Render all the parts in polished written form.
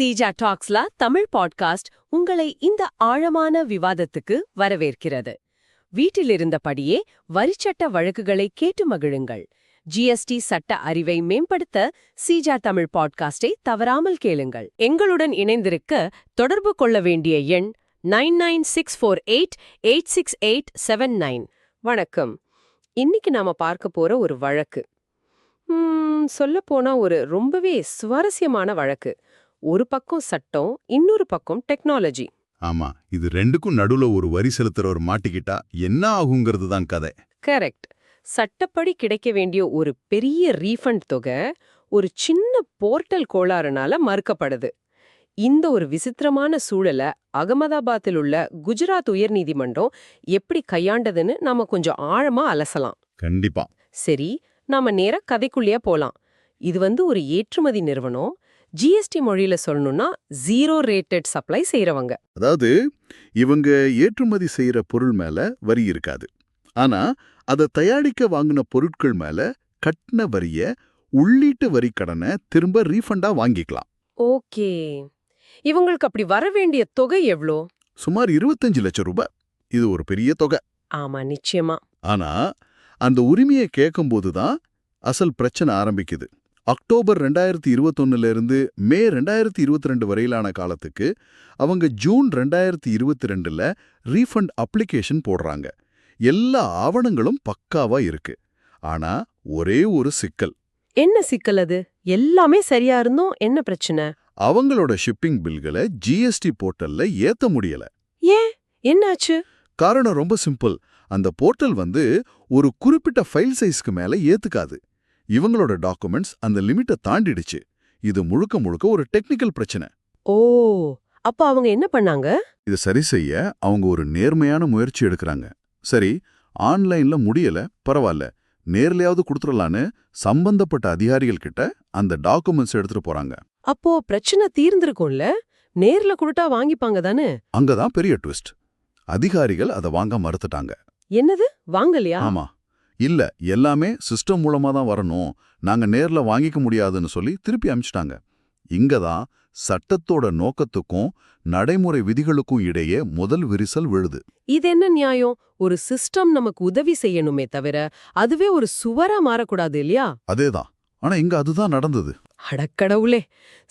Seeja டாக்ஸ்ல Tamil podcast உங்களை இந்த ஆழமான விவாதத்துக்கு வரவேற்கிறது. வீட்டிலிருந்தபடியே வரிச்சட்ட வழக்குகளை கேட்டு மகிழுங்கள். ஜிஎஸ்டி சட்ட அறிவை மேம்படுத்த சீஜா தமிழ் பாட்காஸ்டை தவறாமல் கேளுங்கள். எங்களுடன் இணைந்திருக்க தொடர்பு கொள்ள வேண்டிய எண் 9964886879. வணக்கம். இன்னைக்கு நாம பார்க்க போற ஒரு வழக்கு சொல்லப்போனா ஒரு ரொம்பவே சுவாரஸ்யமான வழக்கு. ஒரு பக்கம் சட்டம், இன்னொரு பக்கம் டெக்னாலஜி. ஆமா, இது ரெண்டுக்கும் நடுவுல ஒரு வரி செலுத்துறவர் மாட்டிக்கிட்டா என்ன ஆகுங்கிறது தான் கதை. கரெக்ட். சட்டப்படி கிடைக்க வேண்டிய ஒரு பெரிய ரீஃபண்ட் தொகை ஒரு சின்ன போர்ட்டல் கோளாறுனால மறுக்கப்படுது. இந்த ஒரு விசித்திரமான சூழலை அகமதாபாத்தில் உள்ள குஜராத் உயர்நீதிமன்றம் எப்படி கையாண்டதுன்னு நாம கொஞ்சம் ஆழமா அலசலாம். கண்டிப்பா. சரி, நாம நேரா கதைக்குள்ளேயே போலாம். இது ஒரு ஏற்றுமதி நிறுவனம். ஜிஎஸ்டி மொழியில சொல்லணும்னா ஜீரோ ரேட்டட் சப்ளை செய்யறவங்க. அதாவது இவங்க ஏற்றுமதி செய்யற பொருள் மேல வரி இருக்காது. ஆனா அதை தயாரிக்க வாங்கின பொருட்கள் மேல கட்டின வரிய உள்ளீட்டு வரி கடனை திரும்ப ரீஃபண்டா வாங்கிக்கலாம். ஓகே, இவங்களுக்கு அப்படி வர வேண்டிய தொகை எவ்வளோ? சுமார் 25 லட்சம் ரூபாய். இது ஒரு பெரிய தொகை. ஆமா, நிச்சயமா. ஆனா அந்த உரிமையை கேட்கும்போது தான் அசல் பிரச்சனை ஆரம்பிக்குது. அக்டோபர் 2021 இருந்து மே 2022 வரையிலான காலத்துக்கு அவங்க ஜூன் 2022ல ரீஃபண்ட் அப்ளிகேஷன் போடுறாங்க. எல்லா ஆவணங்களும் பக்காவா இருக்கு. ஆனா ஒரே ஒரு சிக்கல். என்ன சிக்கல் அது? எல்லாமே சரியா இருந்தும் என்ன பிரச்சனை? அவங்களோட ஷிப்பிங் பில்களை ஜிஎஸ்டி போர்ட்டல்ல ஏத்த முடியல. ஏன், என்னாச்சு? காரணம் ரொம்ப சிம்பிள். அந்த போர்ட்டல் ஒரு குறிப்பிட்ட ஃபைல் சைஸ்க்கு மேல ஏத்துக்காது. இவங்களோட டாக்குமெண்ட்ஸ் அந்த லிமிட்டை தாண்டிடுச்சு. இது முழுக்க முழுக்க ஒரு டெக்னிக்கல் பிரச்சனை. ஓ, அப்ப அவங்க என்ன பண்ணாங்க? இது சரி செய்ய அவங்க ஒரு நேர்மையான முயற்சி எடுக்கிறாங்க. சரி, ஆன்லைன்ல முடியல, பரவாயில்ல, நேர்லயாவது கொடுத்துடலான்னு சம்பந்தப்பட்ட அதிகாரிகள் கிட்ட அந்த டாக்குமெண்ட்ஸ் எடுத்துட்டு போறாங்க. அப்போ பிரச்சனை தீர்ந்திருக்கும்ல? நேர்ல கொடுத்தா வாங்கிப்பாங்க தானே? அங்கதான் பெரிய ட்விஸ்ட். அதிகாரிகள் அதை வாங்க மறுத்துட்டாங்க. என்னது, வாங்கலையா? ஆமா, இல்ல, எல்லாமே சிஸ்டம் மூலமா தான் வரணும், நாங்க நேர்ல வாங்கிக்க முடியாதுன்னு சொல்லி திருப்பி அனுப்பிச்சிட்டாங்க. இங்கதான் சட்டத்தோட நோக்கத்துக்கும் நடைமுறை விதிகளுக்கும் இடையே முதல் விரிசல் விழுது. இது என்ன நியாயம்? ஒரு சிஸ்டம் நமக்கு உதவி செய்யணுமே தவிர அதுவே ஒரு சுவரா மாறக்கூடாது இல்லையா? அதேதான். ஆனா இங்க அதுதான் நடந்தது. அடக்கடவுளே.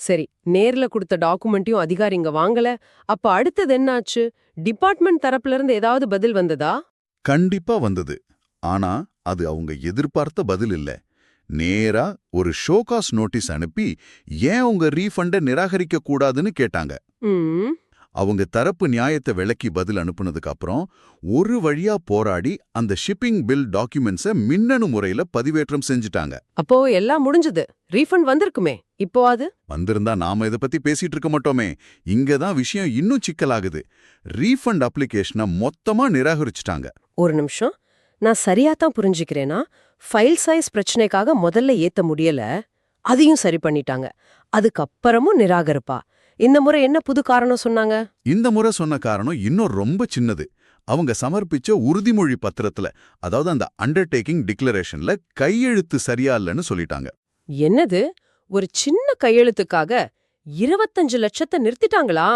சரி, நேர்ல கொடுத்த டாக்குமெண்ட்டையும் அதிகாரிங்க வாங்கல. அப்ப அடுத்தது என்னாச்சு? டிபார்ட்மெண்ட் தரப்புல இருந்து ஏதாவது பதில் வந்ததா? கண்டிப்பா வந்தது. ஆனா அது அவங்க எதிர்பார்த்த பதில் இல்ல. நேரா ஒரு ஷோகாஸ் நோட்டீஸ் அனுப்பி ஏன் உங்க ரீஃபண்டை நிராகரிக்க கூடாதுன்னு கேட்டாங்க. அவங்க தரப்பு நியாயத்தை விளக்கி பதில் அனுப்புனதுக்கு அப்புறம் ஒரு வழியா போராடி அந்த ஷிப்பிங் பில் டாக்குமெண்ட்ஸை மின்னணு முறையில பதிவேற்றம் செஞ்சுட்டாங்க. அப்போ எல்லாம் முடிஞ்சது. ரீஃபண்ட் வந்திருக்குமே. இப்போ அது வந்திருந்தா நாம இதை பத்தி பேசிட்டு இருக்க மாட்டோமே. இங்கதான் விஷயம் இன்னும் சிக்கலாகுது. ரீஃபண்ட் அப்ளிகேஷனை மொத்தமா நிராகரிச்சுட்டாங்க. ஒரு நிமிஷம், நான் சரியா தான் புரிஞ்சுக்கிறேனா? ஃபைல் சைஸ் பிரச்சனைக்காக முதல்ல ஏத்த முடியல, அதையும் சரி பண்ணிட்டாங்க. அதுக்கப்புறமும் நிராகரிப்பா? இந்த முறை என்ன புது காரணம் சொன்னாங்க? இந்த முறை சொன்ன காரணம் இன்னும் ரொம்ப சின்னது. அவங்க சமர்ப்பிச்ச உறுதிமொழி பத்திரத்துல, அதாவது அந்த அண்டர்டேக்கிங் டிக்ளரேஷன்ல கையெழுத்து சரியா இல்லைன்னு சொல்லிட்டாங்க. என்னது, ஒரு சின்ன கையெழுத்துக்காக 25 லட்சத்தை நிறுத்திட்டாங்களா?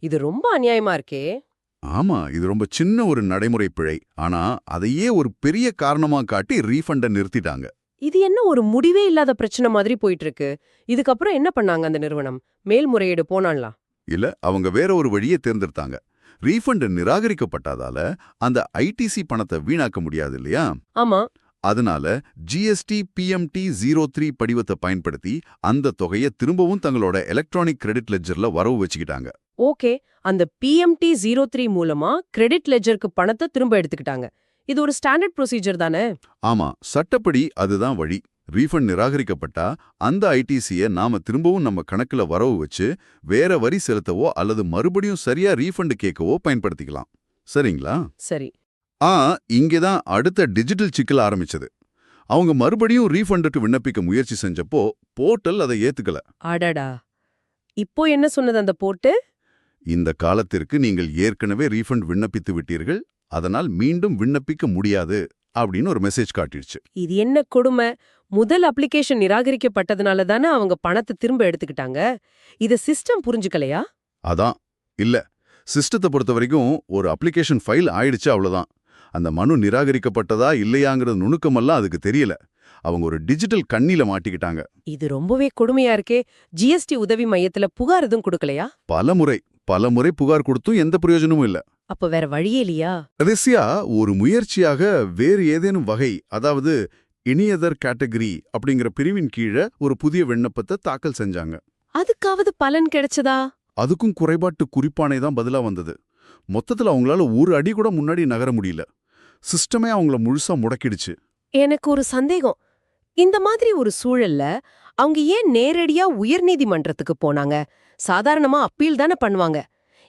இது ரொம்ப அநியாயமா இருக்கே. ஆமா, இது ரொம்ப சின்ன ஒரு நடைமுறை பிழை. ஆனா அதையே ஒரு பெரிய காரணமா காட்டி ரீஃபண்டை நிறுத்திட்டாங்க. இது என்ன ஒரு முடிவே இல்லாத பிரச்சனை மாதிரி போயிட்டு இருக்கு. இதுக்கப்புறம் என்ன பண்ணாங்க அந்த நிறுவனம்? மேல்முறையீடு போனாங்களா? இல்ல, அவங்க வேற ஒரு வழியை தேர்ந்தெடுத்தாங்க. ரீஃபண்ட் நிராகரிக்கப்பட்டதால அந்த ஐடிசி பணத்தை வீணாக்க முடியாது இல்லையா? ஆமா. அதனால ஜிஎஸ்டி பிஎம்டி 03 படிவத்தை பயன்படுத்தி அந்த தொகையை திரும்பவும் தங்களோட எலக்ட்ரானிக் கிரெடிட் லெட்ஜர்ல வரவு வச்சுக்கிட்டாங்க. ஓகே, அந்த பிஎம்டி 03 மூலமா கிரெடிட் லெட்ஜருக்கு பணத்தை திரும்ப எடுத்துக்கிட்டாங்க. இது ஒரு ஸ்டாண்டர்ட் ப்ரொசீஜர் தானே? ஆமா, சட்டப்படி அதுதான் வழி. ரீஃபண்ட் நிராகரிக்கப்பட்டா அந்த ஐடிசியை நாம திரும்பவும் நம்ம கணக்குல வரவு வச்சு வேற வரி செலுத்தவோ அல்லது மறுபடியும் சரியா ரீஃபண்ட் கேட்கவோ பயன்படுத்திக்கலாம். சரிங்களா? சரி. இங்கேதான் அடுத்த டிஜிட்டல் சிக்கல் ஆரம்பிச்சது. அவங்க மறுபடியும் ரீஃபண்டுக்கு விண்ணப்பிக்க முயற்சி செஞ்சப்போ போர்ட்டல் அதை ஏத்துக்கல. அடடா, இப்போ என்ன சொன்னது அந்த போர்ட்டு? இந்த காலத்திற்கு நீங்கள் ஏற்கனவே ரீஃபண்ட் விண்ணப்பித்து விட்டீர்கள், அதனால் மீண்டும் விண்ணப்பிக்க முடியாது அப்படின்னு ஒரு மெசேஜ் காட்டிடுச்சு. இது என்ன கொடுமை! முதல் அப்ளிகேஷன் நிராகரிக்கப்பட்டதுனால தானே அவங்க பணத்தை திரும்ப எடுத்துக்கிட்டாங்க. இத சிஸ்டம் புரிஞ்சுக்கலையா? அதான் இல்ல. சிஸ்டத்தை பொறுத்த வரைக்கும் ஒரு அப்ளிகேஷன் ஃபைல் ஆயிடுச்சு அவ்வளவுதான். அந்த மனு நிராகரிக்கப்பட்டதா இல்லையாங்கிறது நுணுக்கமெல்லாம் அதுக்கு தெரியல. அவங்க ஒரு டிஜிட்டல் கண்ணில மாட்டிக்கிட்டாங்க. இது ரொம்பவே கொடுமையா இருக்கே. ஜிஎஸ்டி உதவி மையத்துல புகார் எதுவும் கொடுக்கலையா? பலமுறை புகார் கொடுத்தும் எந்த பிரயோஜனமும் இல்ல. அப்ப வேற வழியே இல்லையா? கடைசியா ஒரு முயற்சியாக வேறு ஏதேனும் வகை, அதாவது எனி அதர் கேட்டகரி அப்படிங்கிற பிரிவின் கீழே ஒரு புதிய விண்ணப்பத்தை தாக்கல் செஞ்சாங்க. அதுக்காவது பலன் கிடைச்சதா? அதுக்கும் குறைபாட்டு குறிப்பானை தான் பதிலா வந்தது. மொத்தத்துல அவங்களால ஒரு அடி கூட முன்னாடி நகர முடியல. சிஸ்டமே அவங்கள முழுசா முடக்கிடுச்சு. எனக்கு ஒரு சந்தேகம். இந்த மாதிரி ஒரு சூழல்ல அவங்க ஏன் நேரடியா உயர்நீதிமன்றத்துக்கு போனாங்க? சாதாரணமா அப்பீல் தானே பண்ணுவாங்க.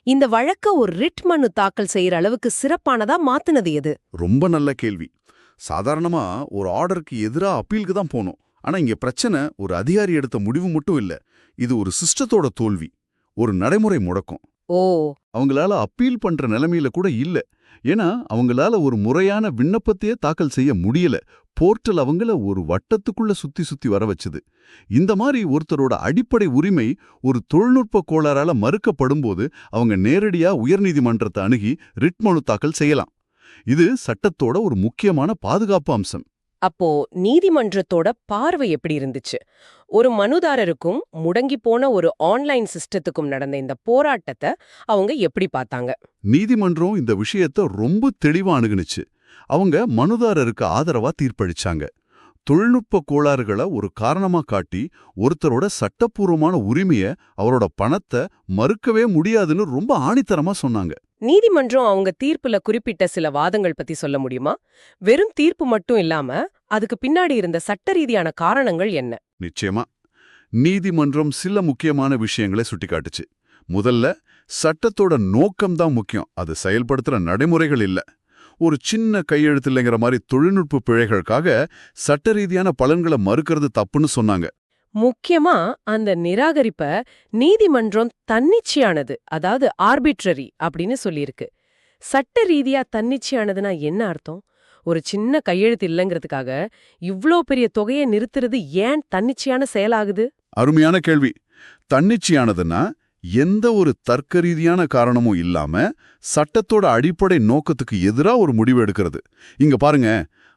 இந்த வழக்க ஒரு ரிட் மனு தாக்கல் செய்யற அளவுக்கு சிறப்பானதா மாத்துனது எது? ரொம்ப நல்ல கேள்வி. சாதாரணமா ஒரு ஆர்டருக்கு எதிரா அப்பீலுக்கு தான் போனோம். ஆனா இங்க பிரச்சனை ஒரு அதிகாரி எடுத்த முடிவு மட்டும் இல்ல. இது ஒரு சிஸ்டத்தோட தோல்வி, ஒரு நடைமுறை முடக்கம். ஓ, அவங்களால அப்பீல் பண்ற நிலைமையில கூட இல்ல. ஏன்னா அவங்களால ஒரு முறையான விண்ணப்பத்தையே தாக்கல் செய்ய முடியல. போர்ட்டல் அவங்கள ஒரு வட்டத்துக்குள்ள சுத்தி சுத்தி வர வச்சுது. இந்த மாதிரி ஒருத்தரோட அடிப்படை உரிமை ஒரு தொழில்நுட்ப கோளாறால மறுக்கப்படும்போது அவங்க நேரடியா உயர்நீதிமன்றத்தை அணுகி ரிட் மனு தாக்கல் செய்யலாம். இது சட்டத்தோட ஒரு முக்கியமான பாதுகாப்பு அம்சம். அப்போ நீதிமன்றத்தோட பார்வை எப்படி இருந்துச்சு? ஒரு மனுதாரருக்கும் முடங்கி போன ஒரு ஆன்லைன் சிஸ்டத்துக்கும் நடந்த இந்த போராட்டத்தை அவங்க எப்படி பார்த்தாங்க? நீதிமன்றம் இந்த விஷயத்த ரொம்ப தெளிவா அணுகுனுச்சு. அவங்க மனுதாரருக்கு ஆதரவா தீர்ப்பளிச்சாங்க. தொழில்நுட்ப கோளாறுகளை ஒரு காரணமா காட்டி ஒருத்தரோட சட்டப்பூர்வமான உரிமைய, அவரோட பணத்தை மறுக்கவே முடியாதுன்னு ரொம்ப ஆணித்தரமா சொன்னாங்க. நீதிமன்றம் அவங்க தீர்ப்புல குறிப்பிட்ட சில வாதங்கள் பத்தி சொல்ல முடியுமா? வெறும் தீர்ப்பு மட்டும் இல்லாம அதுக்கு பின்னாடி இருந்த சட்ட ரீதியான காரணங்கள் என்ன? நிச்சயமா நீதிமன்றம் சில முக்கியமான விஷயங்களை சுட்டிக்காட்டுச்சு. முதல்ல, சட்டத்தோட நோக்கம்தான் முக்கியம், அது செயல்படுத்துற நடைமுறைகள் இல்ல. ஒரு சின்ன கையெழுத்து இல்லைங்கிற மாதிரி தொழில்நுட்ப பிழைகளுக்காக சட்ட ரீதியான பலன்களை மறுக்கிறது தப்புன்னு சொன்னாங்க. முக்கியமா அந்த நிராகரிப்ப நீதிமன்றம் தன்னிச்சையானது, அதாவது ஆர்பிட்ரரி அப்படின்னு சொல்லியிருக்கு. சட்ட ரீதியா தன்னிச்சையானதுன்னா என்ன அர்த்தம்? ஒரு சின்ன கையெழுத்து இல்லைங்கிறதுக்காக இவ்ளோ பெரிய தொகையை நிறுத்துறது ஏன் தன்னிச்சையான செயலாகுது? அருமையான கேள்வி. தன்னிச்சையானதுன்னா எந்த ஒரு தர்க்க ரீதியான காரணமும் இல்லாம சட்டத்தோட அடிப்படை நோக்கத்துக்கு எதிரா ஒரு முடிவு எடுக்கிறது. இங்க பாருங்க,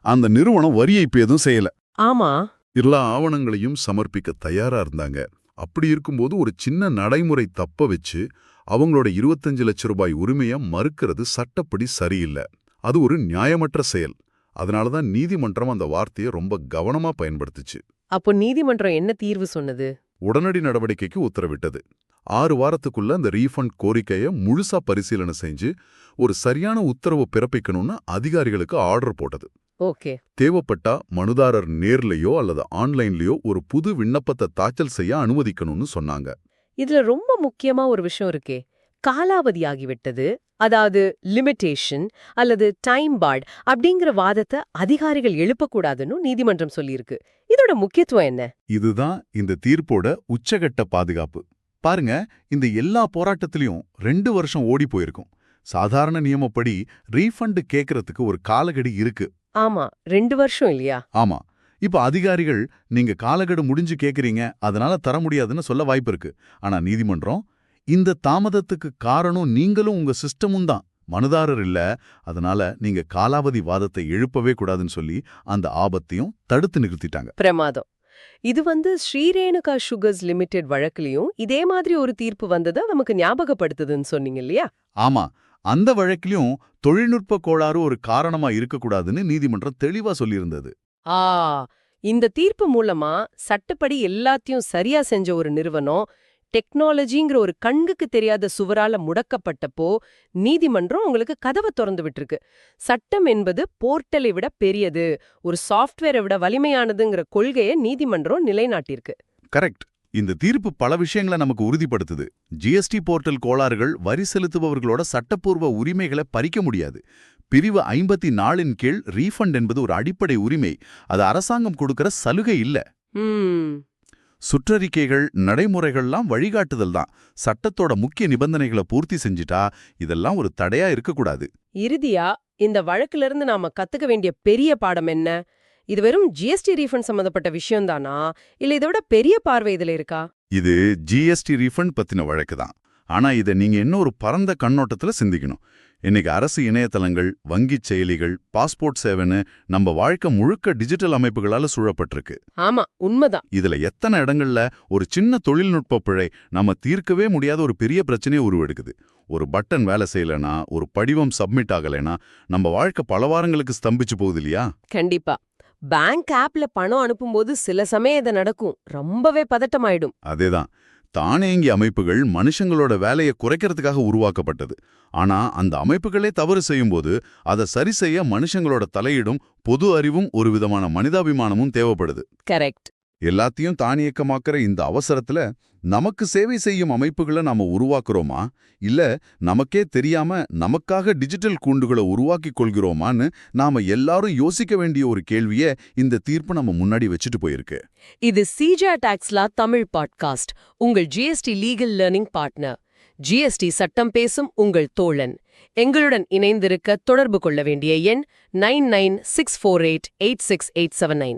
அந்த நிறுவனம் வரி ஏய்ப்பு எதுவும் செய்யல. ஆமா, எல்லா ஆவணங்களையும் சமர்ப்பிக்க தயாரா இருந்தாங்க. அப்படி இருக்கும்போது ஒரு சின்ன நடைமுறை தப்ப வச்சு அவங்களோட 25 லட்சம் ரூபாய் உரிமைய மறுக்கிறது சட்டப்படி சரியில்லை. அது ஒரு நியாயமற்ற செயல். அதனாலதான் நீதிமன்றம் அந்த வார்த்தையை ரொம்ப கவனமா பயன்படுத்துச்சு. அப்போ நீதிமன்றம் என்ன தீர்வு சொன்னது? உடனடி நடவடிக்கைக்கு உத்தரவிட்டது. 6 வாரத்துக்குள்ள அந்த ரீஃபண்ட் கோரிக்கையை முழுசா பரிசீலனை செஞ்சு ஒரு சரியான உத்தரவு பிறப்பிக்கணும்னு அதிகாரிகளுக்கு ஆர்டர் போட்டது. ஓகே. தேவைப்பட்டா மனுதாரர் நேர்லயோ அல்லது ஆன்லைன்லயோ ஒரு புது விண்ணப்பத்தை தாக்கல் செய்ய அனுமதிக்கணும்னு சொன்னாங்க. இதுல ரொம்ப முக்கியமா ஒரு விஷயம் இருக்கே, காலாவதி ஆகிவிட்டது, அதாவது லிமிட்டேஷன் அல்லது டைம் பார்ட் அப்படிங்கிற வாதத்தை அதிகாரிகள் எழுப்பக்கூடாதுன்னு நீதிமன்றம் சொல்லியிருக்கு. இதோட முக்கியத்துவம் என்ன? இதுதான் இந்த தீர்ப்போட உச்சகட்ட பாதுகாப்பு. பாருங்க, இந்த எல்லா போராட்டத்திலையும் 2 வருஷம் ஓடி போயிருக்கும். சாதாரண நியமப்படி ரீஃபண்ட் கேட்கறதுக்கு ஒரு காலக்கெடு இருக்கு. ஆமா, 2 வருஷம் இல்லையா? ஆமா. இப்ப அதிகாரிகள் நீங்க காலக்கெடு முடிஞ்சு கேக்குறீங்க, அதனால தர முடியாதுன்னு சொல்ல வாய்ப்பு இருக்கு. ஆனா நீதிமன்றம் இந்த தாமதத்துக்கு காரணம் நீங்களும் உங்க சிஸ்டமும் தான், மனுதாரர் இல்ல. அதனால நீங்க காலாவதி வாதத்தை எழுப்பவே கூடாதுன்னு சொல்லி அந்த ஆபத்தையும் தடுத்து நிறுத்திட்டாங்க. பிரமாதம். இது ஸ்ரீரேணுகா சுகர்ஸ் லிமிடெட் வழக்குலயும் இதே மாதிரி ஒரு தீர்ப்பு வந்ததை நமக்கு ஞாபகப்படுத்துதுன்னு சொன்னீங்க இல்லையா? ஆமா, அந்த வழக்கிலும் தொழில்நுட்ப கோளாறு ஒரு காரணமா இருக்கக்கூடாதுன்னு நீதிமன்றம் தெளிவா சொல்லியிருந்தது. ஆ, இந்த தீர்ப்பு மூலமா சட்டப்படி எல்லாத்தையும் சரியா செஞ்ச ஒரு நிறுவனம் டெக்னாலஜிங்கிற ஒரு கண்ணுக்கு தெரியாத சுவரால முடக்கப்பட்டப்போ நீதிமன்றம் உங்களுக்கு கதவை திறந்து விட்டுருக்கு. சட்டம் என்பது போர்ட்டலை விட பெரியது, ஒரு சாஃப்ட்வேரை விட வலிமையானதுங்கிற கொள்கையை நீதிமன்றம் நிலைநாட்டியிருக்கு. கரெக்ட். இந்த தீர்ப்பு பல விஷயங்களை நமக்கு உறுதிப்படுத்துது. ஜிஎஸ்டி போர்ட்டல் கோளாறுகள் வரி செலுத்துபவர்களோட சட்டப்பூர்வ உரிமைகளை பறிக்க முடியாது. பிரிவு 54 கீழ் ரீஃபண்ட் என்பது ஒரு அடிப்படை உரிமை. அது அரசாங்கம் கொடுக்கிற சலுகை இல்ல. சுற்றறிக்கைகள், நடைமுறைகள்லாம் வழிகாட்டுதல் தான். சட்டத்தோட முக்கிய நிபந்தனைகளை பூர்த்தி செஞ்சிட்டா இதெல்லாம் ஒரு தடையா இருக்கக்கூடாது. இறுதியா இந்த வழக்கிலிருந்து நாம கத்துக்க வேண்டிய பெரிய பாடம் என்ன? இது வெறும் ஜிஎஸ்டி ரீஃபண்ட் சம்பந்தப்பட்ட விஷயம் தானா இல்ல இதை விட பெரிய பார்வை இதுல இருக்கா? இது ஜிஎஸ்டி ரீஃபண்ட் பத்தின வழக்கு தான். ஆனா இதை நீங்க இன்னொரு பரந்த கண்ணோட்டத்துல சிந்திக்கணும். இன்னைக்கு அரசு இணையதளங்கள், வங்கிச் செயலிகள், பாஸ்போர்ட் சேவைன்னு நம்ம வாழ்க்கை முழுக்க டிஜிட்டல் அமைப்புகளால சூழப்பட்டிருக்கு. ஆமா, உண்மைதான். இதுல எத்தனை இடங்கள்ல ஒரு சின்ன தொழில்நுட்ப பிழை நம்ம தீர்க்கவே முடியாத ஒரு பெரிய பிரச்சனையை உருவெடுக்குது. ஒரு பட்டன் வேலை செய்யலைனா, ஒரு படிவம் சப்மிட் ஆகலைனா நம்ம வாழ்க்கை பல வாரங்களுக்கு ஸ்தம்பிச்சு போகுது இல்லையா? கண்டிப்பா. பேங்க் ஆப்ல பணம் அனுப்பும்போது சில சமயம் இது நடக்கும். ரொம்பவே பதட்டமாயிடும். அதேதான். தானியங்கி அமைப்புகள் மனுஷங்களோட வேலையை குறைக்கிறதுக்காக உருவாக்கப்பட்டது. ஆனா அந்த அமைப்புகளே தவறு செய்யும்போது அதை சரி செய்ய மனுஷங்களோட தலையீடும் பொது அறிவும் ஒரு விதமான மனிதாபிமானமும் தேவைப்படுது. கரெக்ட். எல்லாத்தையும் தானியக்கமாக்குற இந்த அவசரத்துல நமக்கு சேவை செய்யும் அமைப்புகளை நாம உருவாக்குறோமா, இல்ல நமக்கே தெரியாம நமக்காக டிஜிட்டல் கூண்டுகளை உருவாக்கி கொள்கிறோமான்னு நாம எல்லாரும் யோசிக்க வேண்டிய ஒரு கேள்வியை இந்த தீர்ப்பு நம்ம முன்னாடி வச்சுட்டு போயிருக்கு. இது சிஜா டாக்ஸ்லா தமிழ் பாட்காஸ்ட், உங்கள் GST legal learning partner. GST சட்டம் பேசும் உங்கள் தோழன். எங்களுடன் இணைந்திருக்க தொடர்பு கொள்ள வேண்டிய எண் 9964886879.